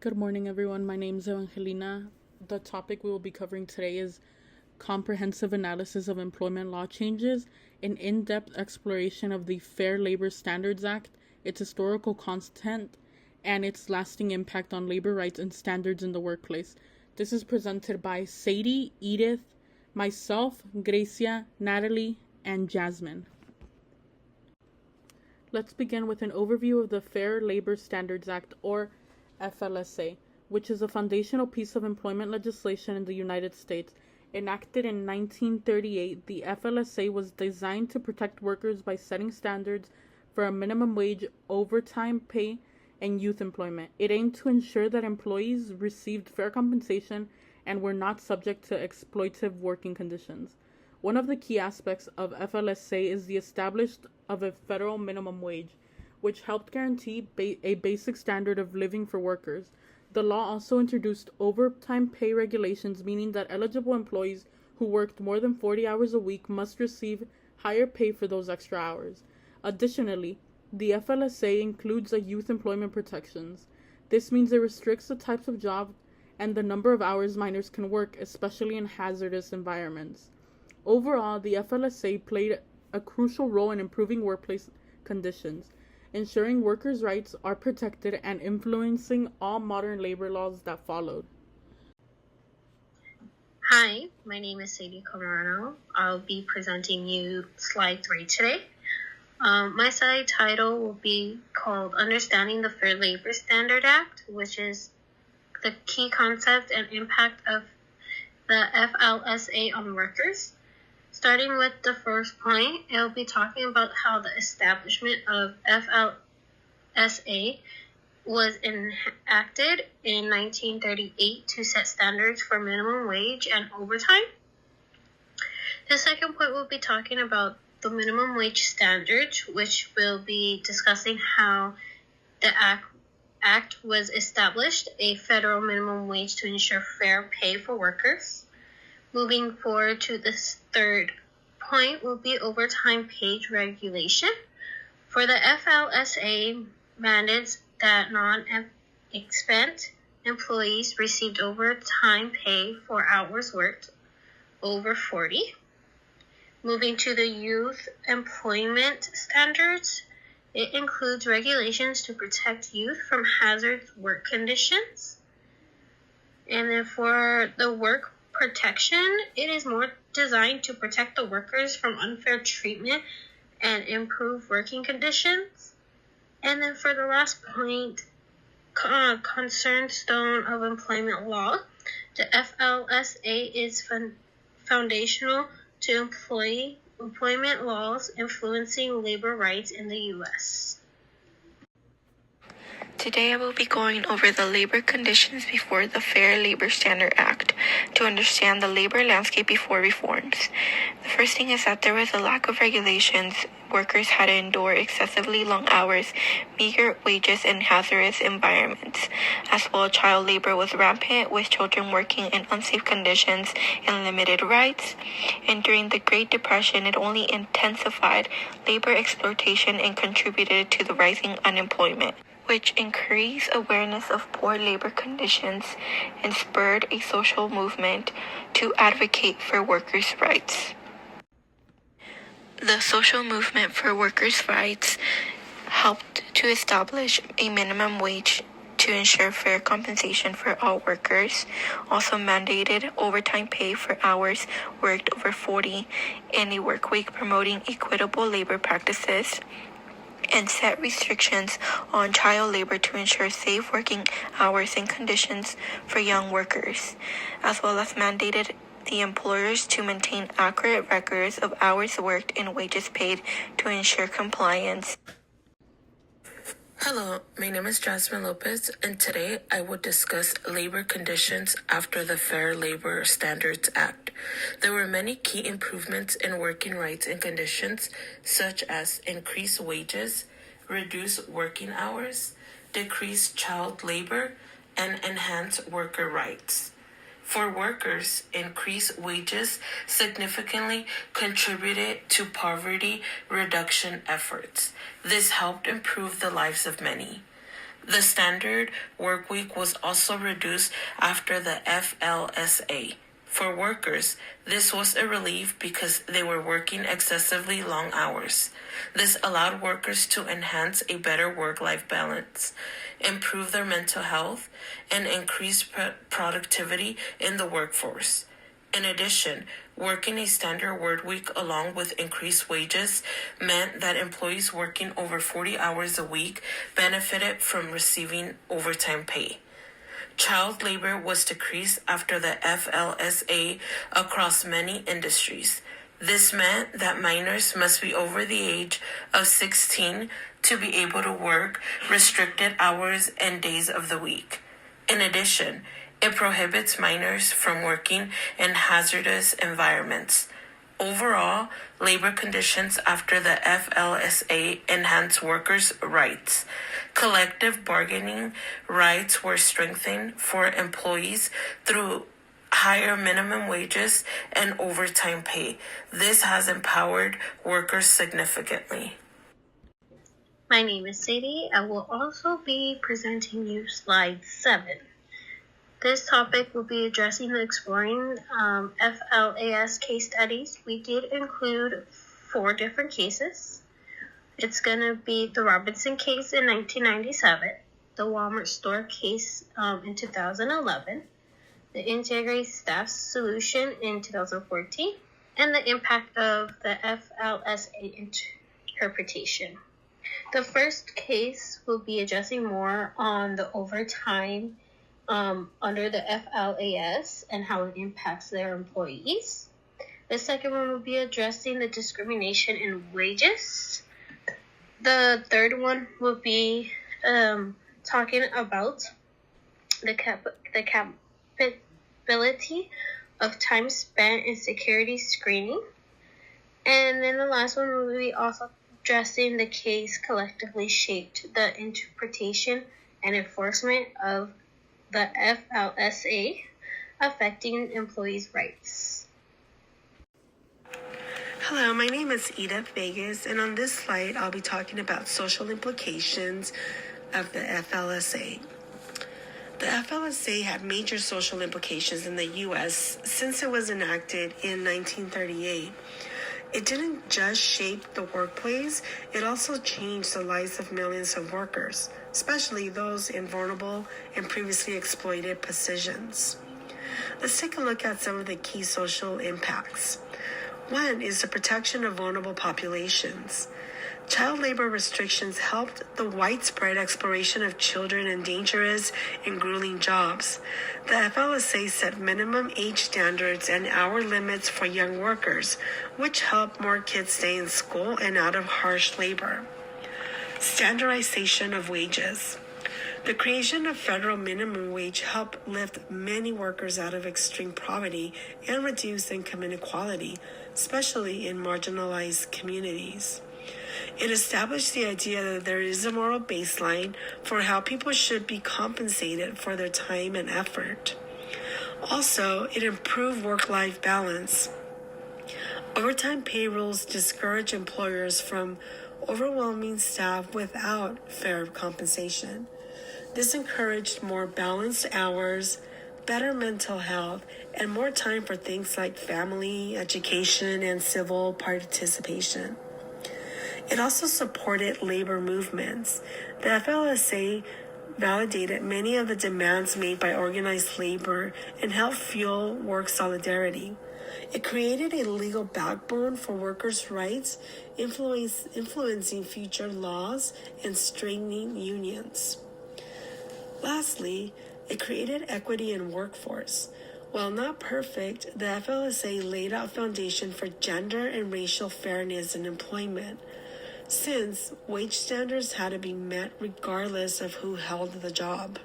Good morning, everyone. My name is Evangelina. The topic we will be covering today is comprehensive analysis of employment law changes, an in-depth exploration of the Fair Labor Standards Act, its historical content, and its lasting impact on labor rights and standards in the workplace. This is presented by Sadie, Edith, myself, Gracia, Natalie, and Jasmine. Let's begin with an overview of the Fair Labor Standards Act, or FLSA, which is a foundational piece of employment legislation in the United States. Enacted in 1938, the FLSA was designed to protect workers by setting standards for a minimum wage, overtime pay, and youth employment. It aimed to ensure that employees received fair compensation and were not subject to exploitative working conditions. One of the key aspects of FLSA is the establishment of a federal minimum wage, which helped guarantee a basic standard of living for workers. The law also introduced overtime pay regulations, meaning that eligible employees who worked more than 40 hours a week must receive higher pay for those extra hours. Additionally, the FLSA includes a youth employment protections. This means it restricts the types of jobs and the number of hours minors can work, especially in hazardous environments. Overall, the FLSA played a crucial role in improving workplace conditions, ensuring workers' rights are protected and influencing all modern labor laws that followed. Hi, my name is Sadie Camarano. I'll be presenting you slide 3 today. My slide title will be called Understanding the Fair Labor Standard Act, which is the key concept and impact of the FLSA on workers. Starting with the first point, it'll be talking about how the establishment of FLSA was enacted in 1938 to set standards for minimum wage and overtime. The second point, we'll be talking about the minimum wage standards, which will be discussing how the act was established, a federal minimum wage to ensure fair pay for workers. Moving forward to the third point will be overtime pay regulation. For the FLSA mandates that non-exempt employees received overtime pay for hours worked over 40. Moving to the youth employment standards, it includes regulations to protect youth from hazardous work conditions. And then for the work protection, it is more designed to protect the workers from unfair treatment and improve working conditions. And then for the last point, cornerstone of employment law, the FLSA is foundational to employment laws influencing labor rights in the U.S. Today I will be going over the labor conditions before the Fair Labor Standard Act to understand the labor landscape before reforms. The first thing is that there was a lack of regulations. Workers had to endure excessively long hours, meager wages, and hazardous environments. As well, child labor was rampant, with children working in unsafe conditions and limited rights. And during the Great Depression, it only intensified labor exploitation and contributed to the rising unemployment, which increased awareness of poor labor conditions and spurred a social movement to advocate for workers' rights. The social movement for workers' rights helped to establish a minimum wage to ensure fair compensation for all workers, also mandated overtime pay for hours worked over 40 in a work week, promoting equitable labor practices, and set restrictions on child labor to ensure safe working hours and conditions for young workers, as well as mandated the employers to maintain accurate records of hours worked and wages paid to ensure compliance. Hello, my name is Jasmine Lopez, and today I will discuss labor conditions after the Fair Labor Standards Act. There were many key improvements in working rights and conditions, such as increased wages, reduced working hours, decreased child labor, and enhanced worker rights. For workers, increased wages significantly contributed to poverty reduction efforts. This helped improve the lives of many. The standard work week was also reduced after the FLSA. For workers, this was a relief because they were working excessively long hours. This allowed workers to enhance a better work-life balance, improve their mental health, and increase productivity in the workforce. In addition, working a standard work week along with increased wages meant that employees working over 40 hours a week benefited from receiving overtime pay. Child labor was decreased after the FLSA across many industries. This meant that minors must be over the age of 16 to be able to work restricted hours and days of the week. In addition, it prohibits minors from working in hazardous environments. Overall, labor conditions after the FLSA enhanced workers' rights. Collective bargaining rights were strengthened for employees through higher minimum wages and overtime pay. This has empowered workers significantly. My name is Sadie. I will also be presenting you slide 7. This topic will be addressing the exploring FLAS case studies. We did include 4 different cases. It's going to be the Robinson case in 1997, the Walmart store case in 2011, the Integrated Staff Solution in 2014, and the impact of the FLSA interpretation. The first case will be addressing more on the overtime under the FLAS and how it impacts their employees. The second one will be addressing the discrimination in wages. The third one will be talking about the capability of time spent in security screening. And then the last one will be also addressing the case collectively shaped the interpretation and enforcement of the FLSA affecting employees' rights. Hello, my name is Edith Vegas, and on this slide, I'll be talking about social implications of the FLSA. The FLSA had major social implications in the U.S. since it was enacted in 1938. It didn't just shape the workplace, it also changed the lives of millions of workers, especially those in vulnerable and previously exploited positions. Let's take a look at some of the key social impacts. One is the protection of vulnerable populations. Child labor restrictions helped the widespread exploration of children in dangerous and grueling jobs. The FLSA set minimum age standards and hour limits for young workers, which helped more kids stay in school and out of harsh labor. Standardization of wages. The creation of federal minimum wage helped lift many workers out of extreme poverty and reduce income inequality, especially in marginalized communities. It established the idea that there is a moral baseline for how people should be compensated for their time and effort. Also, it improved work-life balance. Overtime pay rules discourage employers from overwhelming staff without fair compensation. This encouraged more balanced hours, better mental health, and more time for things like family, education, and civil participation. It also supported labor movements. The FLSA validated many of the demands made by organized labor and helped fuel work solidarity. It created a legal backbone for workers' rights, influencing future laws and strengthening unions. Lastly, it created equity in workforce. While not perfect, the FLSA laid out foundation for gender and racial fairness in employment, since wage standards had to be met regardless of who held the job.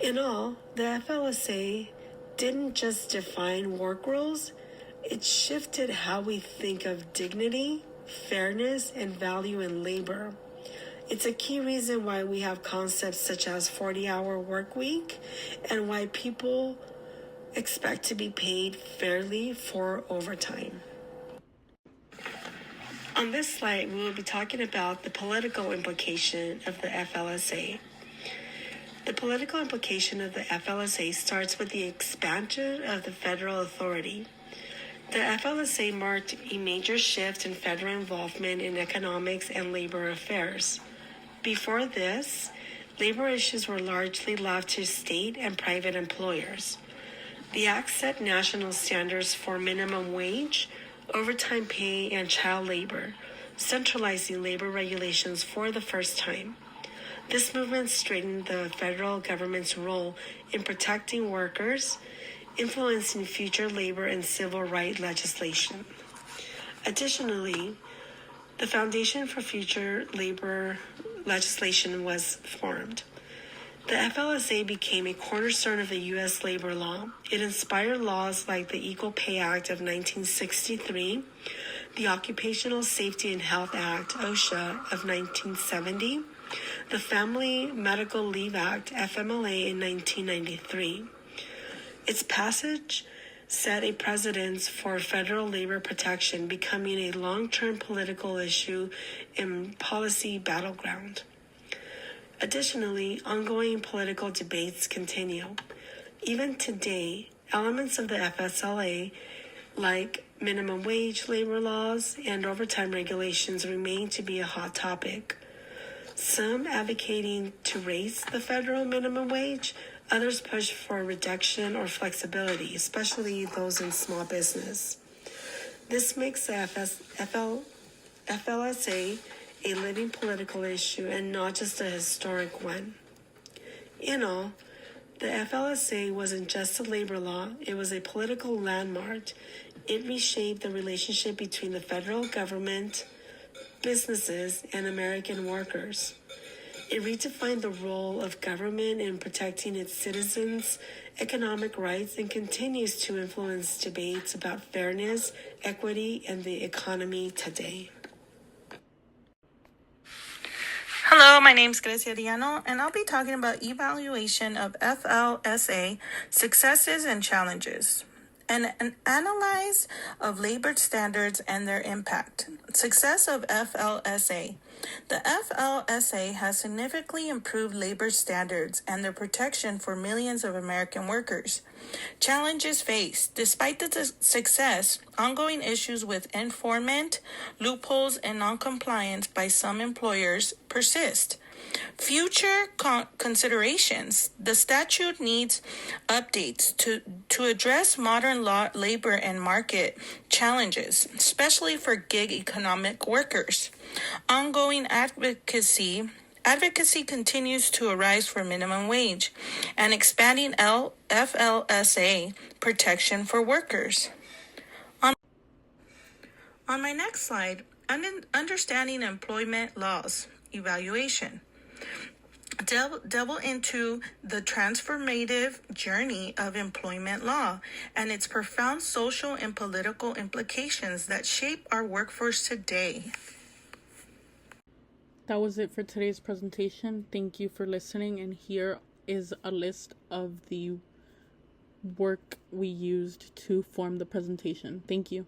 In all, the FLSA didn't just define work rules, it shifted how we think of dignity, fairness, and value in labor. It's a key reason why we have concepts such as 40-hour work week and why people expect to be paid fairly for overtime. On this slide, we will be talking about the political implication of the FLSA. The political implication of the FLSA starts with the expansion of the federal authority. The FLSA marked a major shift in federal involvement in economics and labor affairs. Before this, labor issues were largely left to state and private employers. The Act set national standards for minimum wage, overtime pay, and child labor, centralizing labor regulations for the first time. This movement strengthened the federal government's role in protecting workers, influencing future labor and civil rights legislation. Additionally, the foundation for future labor legislation was formed. The FLSA became a cornerstone of the U.S. labor law. It inspired laws like the Equal Pay Act of 1963, the Occupational Safety and Health Act, OSHA, of 1970, the Family Medical Leave Act, FMLA, in 1993. Its passage set a precedent for federal labor protection, becoming a long-term political issue and policy battleground. Additionally, ongoing political debates continue. Even today, elements of the FSLA, like minimum wage labor laws and overtime regulations, remain to be a hot topic. Some advocating to raise the federal minimum wage, others push for reduction or flexibility, especially those in small business. This makes the FLSA a living political issue and not just a historic one. In all, the FLSA wasn't just a labor law, it was a political landmark. It reshaped the relationship between the federal government, businesses, and American workers. It redefined the role of government in protecting its citizens' economic rights and continues to influence debates about fairness, equity, and the economy today. Hello, my name is Grecia Diano, and I'll be talking about evaluation of FLSA successes and challenges, and an analyze of labor standards and their impact. Success of FLSA. The FLSA has significantly improved labor standards and their protection for millions of American workers. Challenges faced. Despite the success, ongoing issues with enforcement, loopholes, and noncompliance by some employers persist. Future considerations. The statute needs updates to address modern law, labor, and market challenges, especially for gig economic workers. Ongoing advocacy. Advocacy continues to arise for minimum wage and expanding FLSA protection for workers. On my next slide, understanding employment laws, evaluation. Delve into the transformative journey of employment law and its profound social and political implications that shape our workforce today. That was it for today's presentation. Thank you for listening, and here is a list of the work we used to form the presentation. Thank you.